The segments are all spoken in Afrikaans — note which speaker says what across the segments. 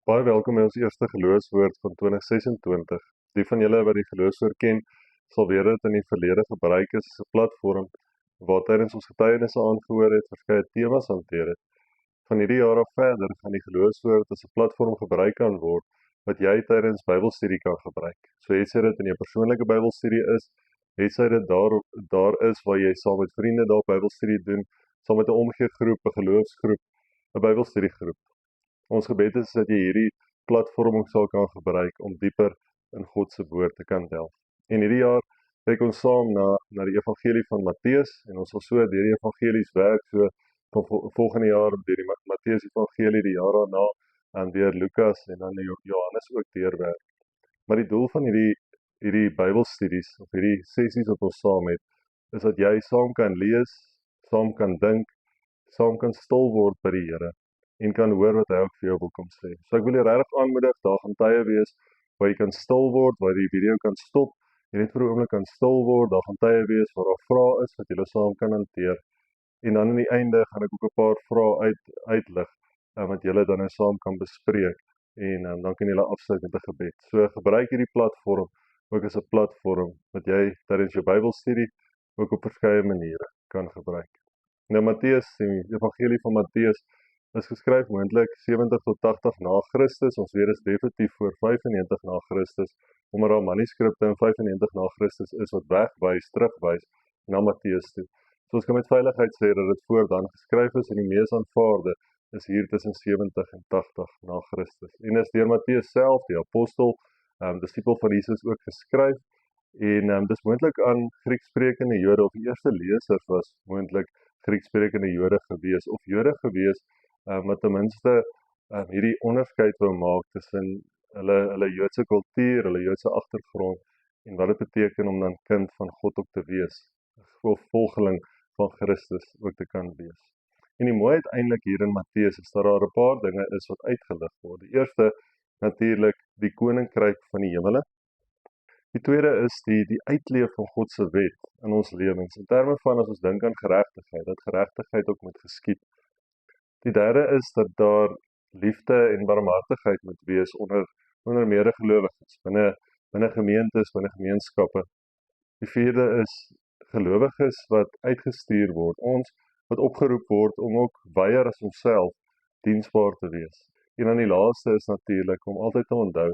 Speaker 1: Baie welkom by ons eerste geloofswoord van 2026. Die van julle wat die geloofswoord ken, sal weet dat in die verlede gebruik is as 'n platform waar tydens ons getuienisse aangehoor het, verskeie temas hanteer het. Van hierdie jaar af verder gaan die geloofswoord as 'n platform gebruik kan word wat jy tydens Bybelstudie kan gebruik. So het sy dit in jou persoonlike Bybelstudie is, het sy dit daar is waar jy saam met vriende daar Bybelstudie doen, saam met 'n omgeegroep, 'n geloofsgroep, 'n Bybelstudiegroep. Ons gebed is dat jy hierdie platform ook sal kan gebruik om dieper in God se woord te kan delf. En hierdie jaar kyk ons saam na die evangelie van Matteus en ons sal so deur die evangelies werk, so van volgende jaar deur die Matteus evangelie, die jaar daarna en deur Lukas en dan Johannes ook deurwerk. Maar die doel van hierdie Bybelstudies of hierdie sessies wat ons saam het, is dat jy saam kan lees, saam kan dink, saam kan stil word by die Here en kan hoor wat hy ook vir jou wil kom sê. So ek wil jou regtig aanmoedig, daar gaan tye wees waar jy kan stil word, waar die video kan stop, jy net vir 'n oomblik kan stil word, daar gaan tye wees waar daar vrae is wat jy saam kan hanteer. En dan aan die einde gaan ek ook 'n paar vrae uitlig wat julle dan nou saam kan bespreek en dan kan julle afsluit met 'n gebed. So gebruik hierdie platform ook as 'n platform wat jy tydens jou Bybelstudie ook op verskeie maniere kan gebruik. Nou Matteus, die evangelie van Matteus is geskryf moontlik 70 tot 80 na Christus. Ons weet dit is definitief voor 95 na Christus, omdat daar manuskripte in 95 na Christus is wat terugwys na Matteus toe. So ons kan met veiligheid sê dat dit voor dan geskryf is en die mees aanvaarde is hier tussen 70 en 80 na Christus. En is deur Matteus self, die apostel, disipel van Jesus ook geskryf en dis moontlik aan Grieksprekende Jode of die eerste lesers was moontlik Grieksprekende Jode gewees of Jode gewees wat ten minste hierdie onderskeid wou maak tussen hulle Joodse kultuur, hulle Joodse agtergrond en wat dit beteken om dan kind van God ook te wees, of volgeling van Christus ook te kan wees. En die mooiheid eintlik hier in Matteus is dat daar 'n paar dinge is wat uitgelig word. Die eerste natuurlik die koninkryk van die hemele. Die tweede is die uitleef van God se wet in ons lewens, in terme van as ons dink aan geregtigheid, dat geregtigheid ook moet geskied. Die derde is dat daar liefde en barmhartigheid moet wees onder medegelowiges, binne gemeentes, binne gemeenskappe. Die vierde is gelowiges wat uitgestuur word, ons wat opgeroep word om ook weier as onsself diensbaar te wees. En dan die laaste is natuurlik om altyd te onthou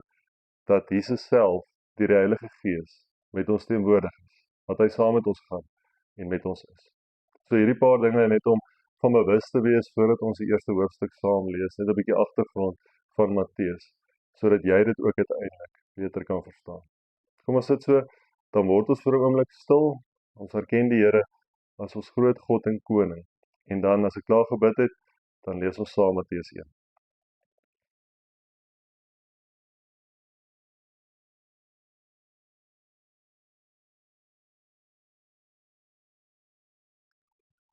Speaker 1: dat Jesus self, die Heilige Gees, met ons teenwoordig is, dat hy saam met ons gaan en met ons is. So hierdie paar dinge net om van bewus te wees voordat ons die eerste hoofstuk saam lees, net 'n bietjie agtergrond van Matteus, sodat jy dit ook uiteindelik beter kan verstaan. Kom ons sit so, dan word ons vir 'n oomblik stil, ons erken die Here as ons groot God en koning, en dan as ek klaar gebid het, dan lees ons saam Matteus 1.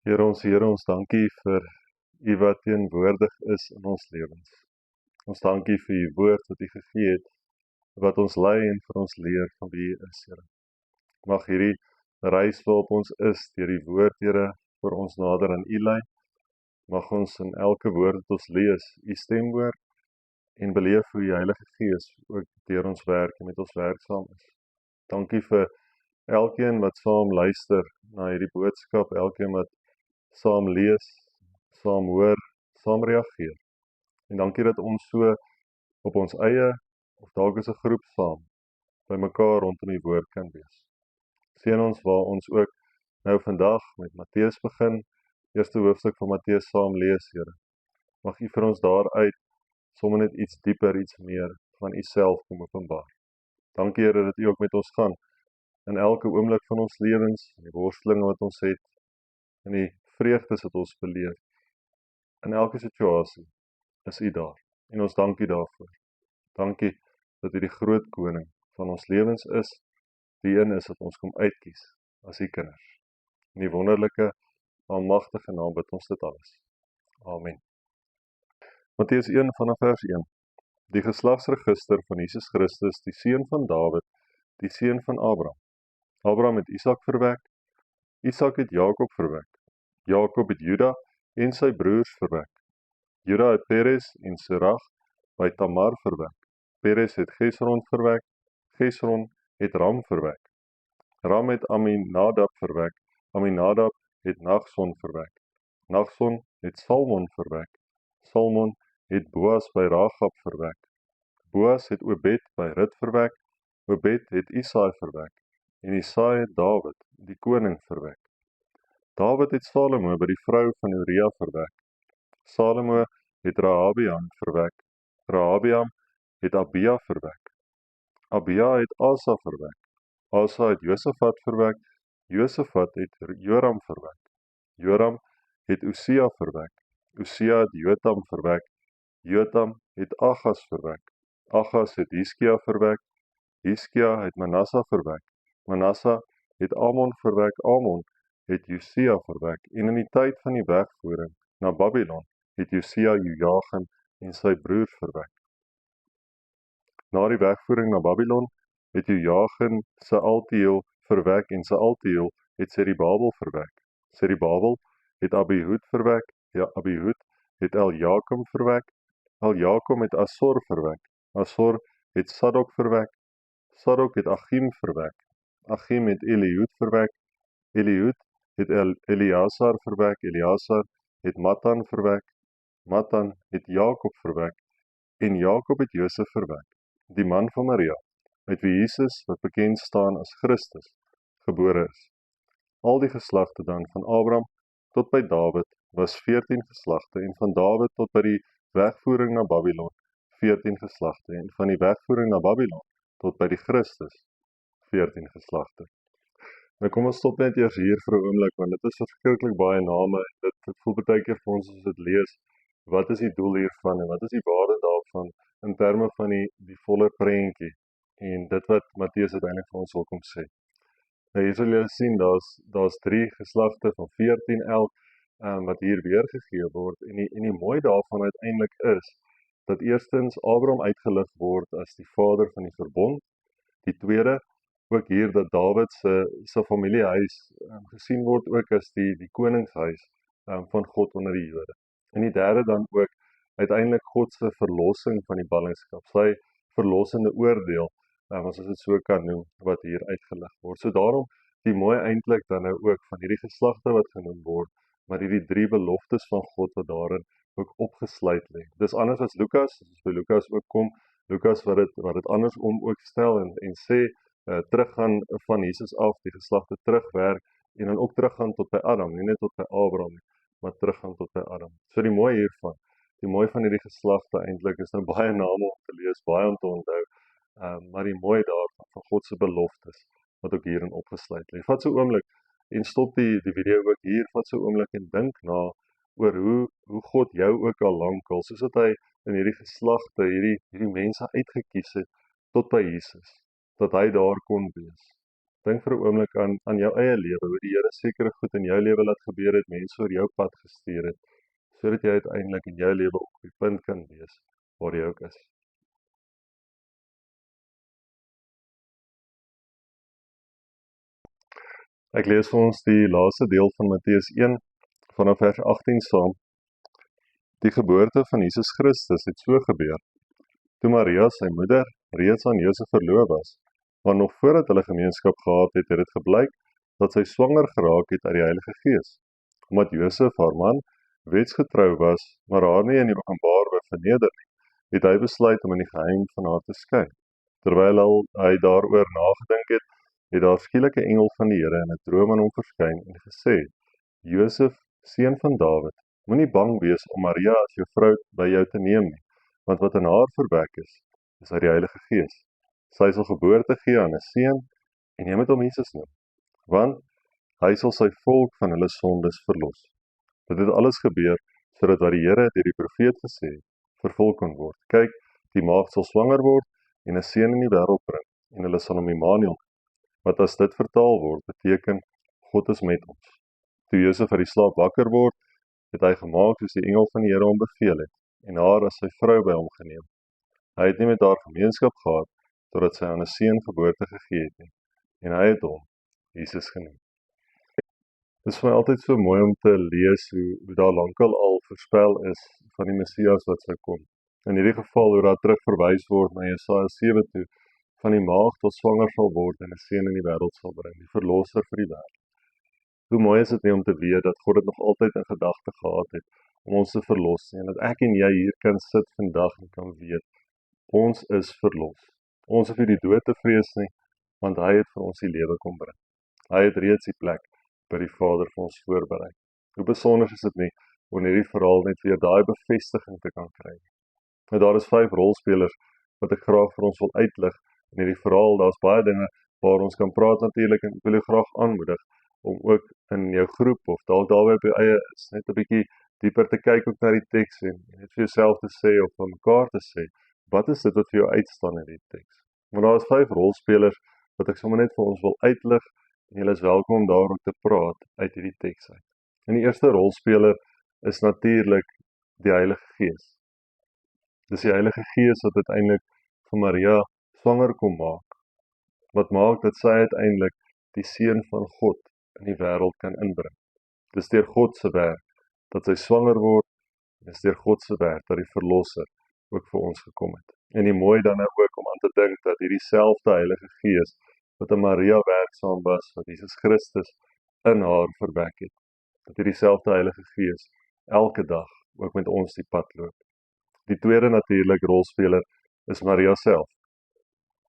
Speaker 1: Here, ons dankie vir U wat teenwoordig is in ons lewens. Ons dankie vir U woord wat U gegee het, wat ons lei en vir ons leer van wie U is, Here. Mag hierdie reis waarop ons is, deur die woord, Here, vir ons nader aan U lei. Mag ons in elke woord wat ons lees, U stem hoor en beleef hoe die Heilige Gees ook deur ons werk en met ons werksaam is. Dankie vir elkeen wat saam luister na hierdie boodskap, elkeen wat saam lees, saam hoor, saam reageer. En dankie dat ons so op ons eie, of dalk as 'n groep saam, by mekaar rondom die woord kan wees. Seën ons waar ons ook nou vandag met Matteus begin, eerste hoofstuk van Matteus saam lees, Here. Mag U vir ons daaruit sommer net iets dieper, iets meer van U self kom openbaar. Dankie Here dat U ook met ons gaan in elke oomblik van ons lewens, in die worstelinge wat ons het, in die vreugdes wat ons beleef. In elke situasie is U daar en ons dank U daarvoor. Dankie dat U die groot koning van ons lewens is, die een is wat ons kom uitkies as U kinders. In die wonderlike, almagtige naam bid ons dit alles. Amen. Matteus 1 vanaf vers 1. Die geslagsregister van Jesus Christus, die seun van Dawid, die seun van Abraham. Abraham het Isak verwek, Isak het Jakob verwek, Jakob het Juda en sy broers verwek. Juda het Peres en Serach by Tamar verwek. Peres het Gesron verwek. Gesron het Ram verwek. Ram het Aminadab verwek. Aminadab het Nagson verwek. Nagson het Salmon verwek. Salmon het Boas by Ragab verwek. Boas het Obed by Rut verwek. Obed het Isaai verwek. En Isaai het Dawid, die koning, verwek. Dawid het Salomo by die vrou van Uria verwek. Salomo het Rehabeam verwek. Rehabeam het Abia verwek. Abia het Asa verwek. Asa het Josafat verwek. Josafat het Joram verwek. Joram het Usia verwek. Usia het Jotam verwek. Jotam het Agas verwek. Agas het Hiskia verwek. Hiskia het Manasseh verwek. Manasseh het Amon verwek. Amon het Josia verwek. En in die tyd van die wegvoering na Babylon het Josia Joachim en sy broers verwek. Na die wegvoering na Babylon het Joachim sy Altiel verwek en sy Altiel het Serubabel verwek. Serubabel het Abihud verwek. Ja, Abihud het Eljakim verwek. Eljakim het Asor verwek. Asor het Sadok verwek. Sadok het Achim verwek. Achim het Eliud verwek. Eliud het Eleazar verwek. Eleazar het Matan verwek. Matan het Jakob verwek. En Jakob het Josef verwek, die man van Maria, uit wie Jesus, wat bekend staan as Christus, gebore is. Al die geslagte dan van Abraham tot by Dawid was 14 geslagte, en van Dawid tot by die wegvoering na Babylon 14 geslagte, en van die wegvoering na Babylon tot by die Christus 14 geslagte. Nou kom ons stop net eers hier vir 'n oomblik, want dit is verskriklik baie name, en dit voel baie keer vir ons as dit lees, wat is die doel hiervan, en wat is die waarde daarvan, in terme van die volle prentjie, en dit wat Matteus uiteindelik vir ons wil kom sê. Nou hier sal julle sien, daar's 3 geslagte van 14 elk, wat hier weergegee word, en die mooi daarvan uiteindelik is, dat eerstens Abraham uitgelig word as die vader van die verbond, die tweede, ook hier dat Dawid se familiehuis gesien word ook as die koningshuis van God onder die Jode. En die derde dan ook uiteindelik God se verlossing van die ballingskap, sy verlossende oordeel, as ons dit so kan noem, wat hier uitgelig word. So daarom die mooi eintlik dan nou ook van hierdie geslagte wat genoem word, maar hierdie 3 beloftes van God wat daarin ook opgesluit lê. Dis anders as Lukas, as by Lukas ook kom, Lukas wat dit andersom ook stel en sê, teruggaan van Jesus af, die geslagte terugwerk, en dan ook teruggaan tot by Adam, nie net tot by Abraham nie, maar teruggaan tot by Adam. So die mooi van hierdie geslagte eintlik is nou baie name om te lees, baie om te onthou, maar die mooi daarvan, van God se beloftes, wat ook hierin opgesluit lê. Vat so 'n oomblik, en stop die video ook hier, vat so 'n oomblik en dink na, oor hoe God jou ook al lankal, soos dat hy in hierdie geslagte, hierdie mense uitgekies het, tot by Jesus, dat hy daar kon wees. Dink vir 'n oomblik aan jou eie lewe, hoe die Here sekere goed in jou lewe laat gebeur het, mense oor jou pad gestuur het, sodat jy uiteindelik in jou lewe op die punt kan wees, waar jy ook is. Ek lees vir ons die laaste deel van Matteus 1, vanaf vers 18 saam. Die geboorte van Jesus Christus het so gebeur, toe Maria, sy moeder, reeds aan Josef verloof was, maar nog voordat hulle gemeenskap gehad het, het dit gebleik dat sy swanger geraak het uit die Heilige Gees. Omdat Josef, haar man, wetsgetrou was, maar haar nie in die openbaar wou verneder nie, het hy besluit om in die geheim van haar te skei. Terwyl hy daaroor nagedink het daar skielik 'n engel van die Here in 'n droom aan hom verskyn en gesê: Josef, seun van Dawid, moenie bang wees om Maria as jou vrou by jou te neem nie, want wat in haar verwek is uit die Heilige Gees. Sy sal geboorte gee aan 'n seun, en jy moet hom Jesus noem, want hy sal sy volk van hulle sondes verlos. Dit het alles gebeur, sodat wat die Here deur die profeet gesê het, vervul kon word. Kyk, die maagd sal swanger word en 'n seun in die wêreld bring, en hulle sal hom Immanuel, wat as dit vertaal word, beteken, God is met ons. Toe Josef uit die slaap wakker word, het hy gemaak soos die engel van die Here hom beveel het, en haar as sy vrou by hom geneem. Hy het nie met haar gemeenskap gehad, totdat sy aan 'n seun geboorte gegee het nie, en hy het hom Jesus genoem. Dit is vir my altyd so mooi om te lees hoe daar lankal al voorspel is van die Messias wat sou kom. In hierdie geval hoe daar terug verwys word na Jesaja 7 toe, van die maagd wat swanger sal word en 'n seun in die wêreld sal bring, die verlosser vir die wêreld. Hoe mooi is dit nie om te weet dat God dit nog altyd in gedagte gehad het om ons te verlos nie, en dat ek en jy hier kan sit vandag en kan weet, ons is verlos. Ons hoef nie die dood te vrees nie, want hy het vir ons die lewe kom bring. Hy het reeds die plek by die Vader vir ons voorberei. Hoe besonder is dit nie, om hierdie verhaal net weer daai bevestiging te kan kry. Nou daar is 5 rolspelers wat ek graag vir ons wil uitlig in hierdie verhaal. Daar's baie dinge waar ons kan praat natuurlik, en ek wil jou graag aanmoedig om ook in jou groep of dalk daarby op jou eie is, net 'n bietjie dieper te kyk ook na die teks en net vir jouself te sê of vir mekaar te sê, wat is dit wat vir jou uitstaan in die teks? Want daar is 5 rolspelers wat ek sommer net vir ons wil uitlig, en julle is welkom om daaroor te praat uit hierdie teks uit. En die eerste rolspeler is natuurlik die Heilige Gees. Dis die Heilige Gees wat uiteindelik vir Maria swanger kom maak, wat maak dat sy uiteindelik die Seun van God in die wêreld kan inbring. Dis deur God se werk dat sy swanger word, en dis deur God se werk dat die Verlosser ook vir ons gekom het. En die mooi dan nou ook om aan te dink dat hierdie selfde Heilige Gees wat in Maria werksaam was, wat Jesus Christus in haar verwek het, dat hierdie selfde Heilige Gees elke dag ook met ons die pad loop. Die tweede natuurlik rolspeler is Maria self.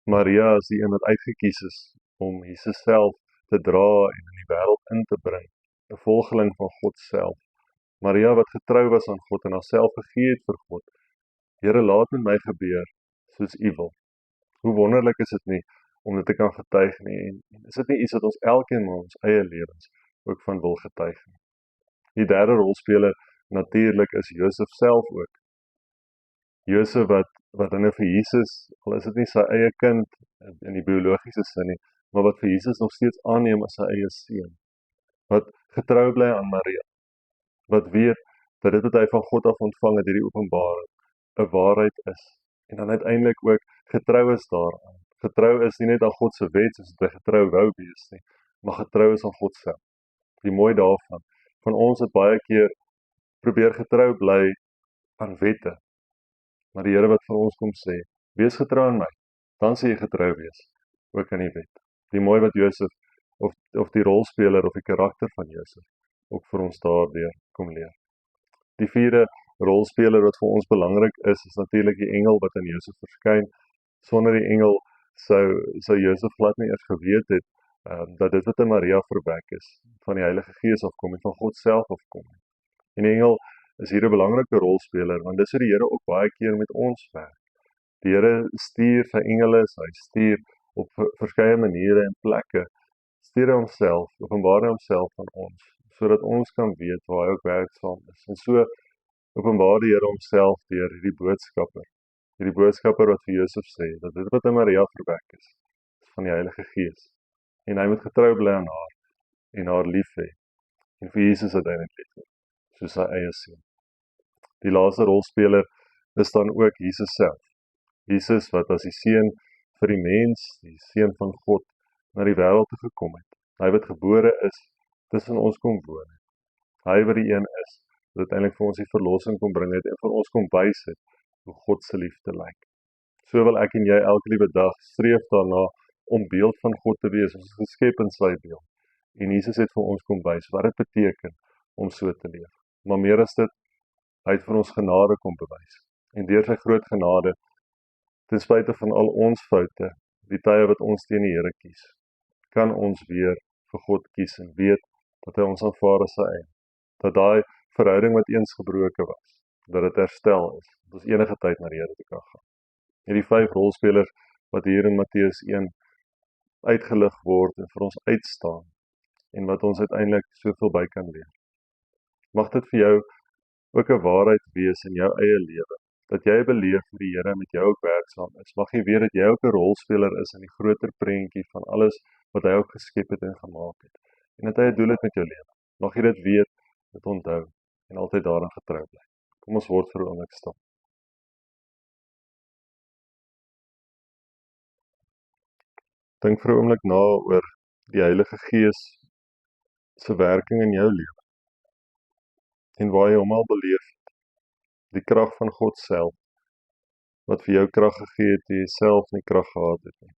Speaker 1: Maria is die een wat uitgekies is om Jesus self te dra en in die wêreld in te bring, 'n volgeling van God self. Maria wat getrou was aan God en haarself gegee het vir God. Here, laat met my gebeur soos U wil. Hoe wonderlik is dit nie om dit te kan getuig nie, en is dit nie iets wat ons elkeen in ons eie lewens ook van wil getuig nie. Die derde rolspeler natuurlik is Josef self ook. Josef wat dan nou vir Jesus, al is dit nie sy eie kind in die biologiese sin nie, maar wat vir Jesus nog steeds aanneem as sy eie seun, wat getrou bly aan Maria, wat weet dat dit wat hy van God af ontvang het, hierdie openbaring, 'n waarheid is, en dan uiteindelik ook getrou is daaraan. Getrou is nie net aan God se wet, soos hy getrou wou wees nie, maar getrou is aan God self. Die mooi daarvan, van ons het baie keer probeer getrou bly aan wette, maar die Here wat vir ons kom sê, wees getrou aan my, dan sê jy getrou wees, ook aan die wet. Die mooi wat Josef, of die rolspeler of die karakter van Josef, ook vir ons daardeur kom leer. Die vierde rolspeler wat vir ons belangrik is natuurlik die engel wat aan Josef verskyn. Sonder die engel sou Josef glad nie eers geweet het dat dit wat in Maria verwek is, van die Heilige Gees afkom en van God self afkom. En die engel is hier 'n belangrike rolspeler, want dis hoe die Here ook baie keer met ons werk. Die Here stuur sy engele, hy stuur op verskeie maniere en plekke, stuur hy homself, openbaar hy homself aan ons, sodat ons kan weet waar hy ook werksaam is. En so openbaar die Here homself deur hierdie boodskapper wat vir Josef sê, dat dit wat in Maria verwek is van die Heilige Gees, en hy moet getrou bly aan haar, en haar lief hê, en vir Jesus uiteindelik lief hê, soos sy eie seun. Die laaste rolspeler is dan ook Jesus self. Jesus wat as die seun vir die mens, die seun van God, na die wêreld toe gekom het. Hy wat gebore is, tussen ons kom woon. Hy wat die een is, wat uiteindelik vir ons die verlossing kom bring het, en vir ons kom wys het, hoe God se liefde lyk. So wil ek en jy elke liewe dag streef daarna om beeld van God te wees, ons is geskep in sy beeld. En Jesus het vir ons kom wys wat dit beteken om so te leef. Maar meer as dit, hy het vir ons genade kom bewys. En deur sy groot genade, ten spyte van al ons foute, die tye wat ons teen die Here kies, kan ons weer vir God kies en weet dat hy ons aanvaar as sy eie. Dat daai verhouding wat eens gebroken was, dat dit herstel is, dat ons enige tyd na die Here toe kan gaan. Hierdie 5 rolspelers wat hier in Matteus 1 uitgelig word en vir ons uitstaan, en wat ons uiteindelik soveel by kan leer. Mag dit vir jou ook 'n waarheid wees in jou eie lewe, dat jy beleef hoe die Here met jou ook werksaam is. Mag jy weet dat jy ook 'n rolspeler is in die groter prentjie van alles wat hy ook geskep het en gemaak het, en dat hy 'n doel het met jou lewe. Mag jy dit weet, dit onthou, en altyd daaraan getrou bly. Kom ons word vir 'n oomblik stil. Dink vir 'n oomblik na oor die Heilige Gees se werking in jou lewe, en waar jy hom al beleef het, die krag van God self, wat vir jou krag gegee het, toe jy self nie krag gehad het nie.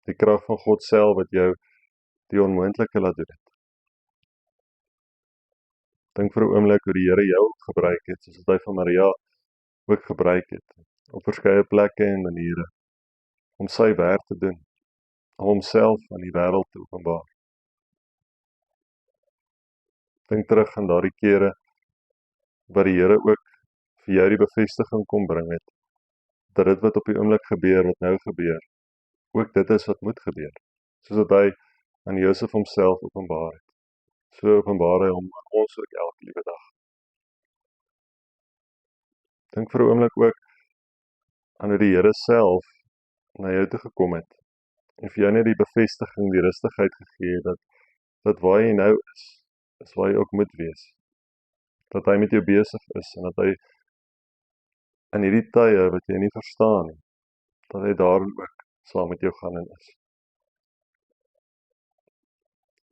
Speaker 1: Die krag van God self wat jou die onmoontlike laat doen het. Dink vir 'n oomblik hoe die Here jou gebruik het, soos wat hy van Maria ook gebruik het, op verskeie plekke en maniere, om sy werk te doen, om homself aan die wêreld te openbaar. Dink terug aan daardie kere, wat die Here ook vir jou die bevestiging kom bring het, dat dit wat op die oomblik gebeur, wat nou gebeur, ook dit is wat moet gebeur, soos wat hy aan Josef homself openbaar het. So openbaar hy hom aan ons ook elke liewe dag. Dink vir 'n oomblik ook aan hoe die Here self na jou toe gekom het, en vir jou net die bevestiging, die rustigheid gegee het, dat waar jy nou is waar jy ook moet wees. Dat hy met jou besig is, en dat hy in hierdie tye wat jy nie verstaan nie, dat hy daarin ook saam met jou gaan en is.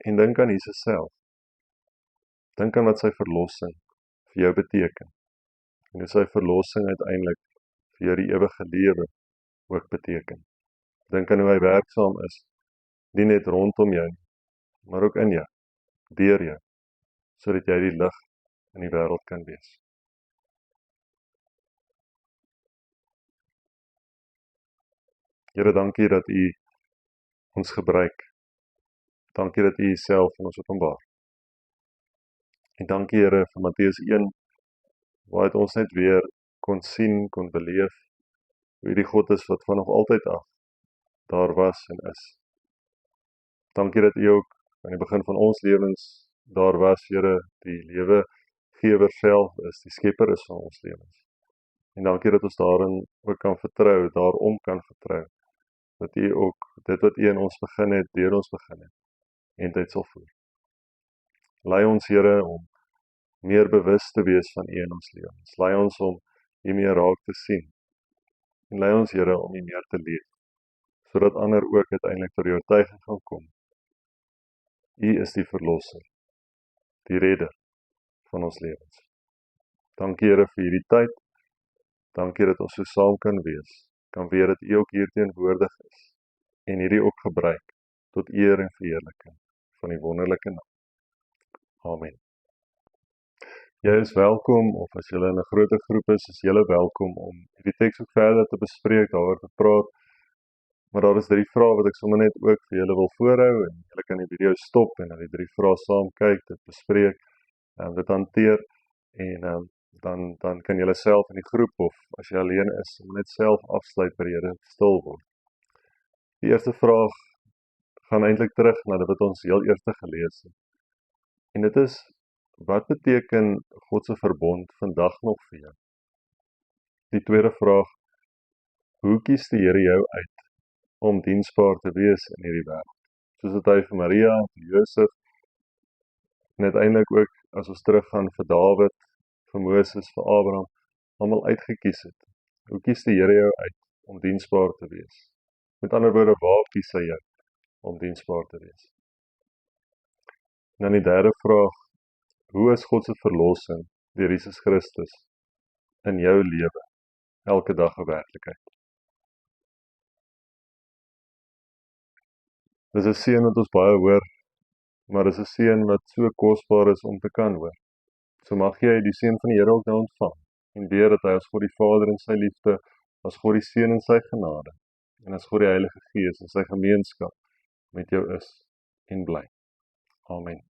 Speaker 1: En dink aan Jesus self. Dink aan wat sy verlossing vir jou beteken, en hoe sy verlossing uiteindelik vir jou die ewige lewe ook beteken. Dink aan hoe hy werksaam is, nie net rondom jou, maar ook in jou, deur jou, sodat jy die lig in die wêreld kan wees. Here, dankie dat U ons gebruik. Dankie dat U Uself in ons openbaar. En dankie Here vir Matteus 1, waar ons net weer kon sien, kon beleef, hoe die God is wat van nog altyd af daar was en is. Dankie dat U ook aan die begin van ons lewens daar was, Here, die lewegewer self is, die skepper is van ons lewens. En dankie dat ons daarin ook kan vertrou, daarom kan vertrou, dat U ook dit wat U in ons begin het, deur ons begin het, en tyd sal voer. Lei ons, Here, om meer bewus te wees van U in ons lewens. Lei ons om U meer raak te sien. En lei ons, Here, om U meer te leef, sodat ander ook uiteindelik tot die oortuiging gaan kom. U is die verlosser, die redder van ons lewens. Dankie, Here, vir hierdie tyd. Dankie dat ons so saam kan wees. Kan weet dat U ook hier teenwoordig is, en hierdie ook gebruik tot eer en verheerliking van die wonderlike naam. Amen. Jy is welkom, of as jy in 'n groter groep is jy welkom om hierdie teks ook verder te bespreek, daaroor te praat. Maar daar is 3 vrae wat ek sommer net ook vir julle wil voorhou, en julle kan die video stop en dan die 3 vrae saam kyk, dit bespreek, dit hanteer, en dan kan julle self in die groep, of as jy alleen is, net self afsluit by die Here stil word. Die eerste vraag gaan eintlik terug na dit wat ons heel eers gelees het. En dit is, wat beteken God se verbond vandag nog vir jou? Die tweede vraag, hoe kies die Here jou uit om diensbaar te wees in hierdie wêreld? Soos wat hy vir Maria, vir Josef, en uiteindelik ook, as ons teruggaan vir Dawid, vir Moses, vir Abraham, almal uitgekies het. Hoe kies die Here jou uit om diensbaar te wees? Met ander woorde, waar kies hy jou om diensbaar te wees? En dan die derde vraag, hoe is God se verlossing deur Jesus Christus in jou lewe, elke dag 'n werklikheid? Dis 'n seën wat ons baie hoor, maar dis 'n seën wat so kosbaar is om te kan hoor. So mag jy die seën van die Here ook nou ontvang, en weet dat hy as God die Vader in sy liefde, as God die Seun in sy genade, en as God die Heilige Gees in sy gemeenskap met jou is en bly. Amen.